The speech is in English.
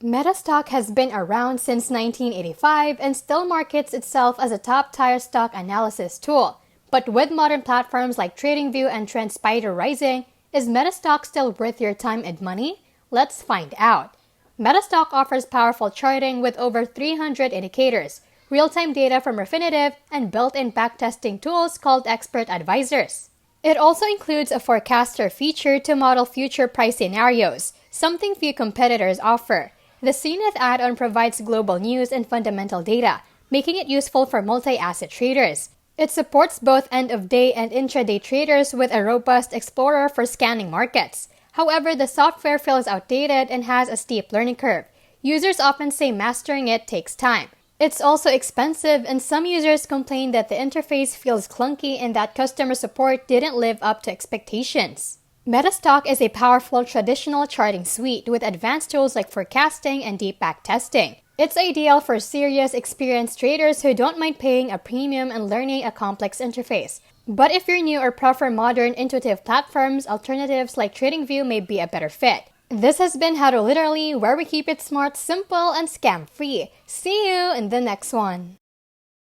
MetaStock has been around since 1985 and still markets itself as a top-tier stock analysis tool. But with modern platforms like TradingView and TrendSpider rising, is MetaStock still worth your time and money? Let's find out. MetaStock offers powerful charting with over 300 indicators, real-time data from Refinitiv, and built-in backtesting tools called expert advisors. It also includes a forecaster feature to model future price scenarios, something few competitors offer. The Zenith add-on provides global news and fundamental data, making it useful for multi-asset traders. It supports both end-of-day and intraday traders with a robust Explorer for scanning markets. However, the software feels outdated and has a steep learning curve. Users often say mastering it takes time. It's also expensive, and some users complain that the interface feels clunky and that customer support didn't live up to expectations. MetaStock is a powerful traditional charting suite with advanced tools like forecasting and deep backtesting. It's ideal for serious, experienced traders who don't mind paying a premium and learning a complex interface. But if you're new or prefer modern, intuitive platforms, alternatives like TradingView may be a better fit. This has been How to Literally, where we keep it smart, simple, and scam-free. See you in the next one.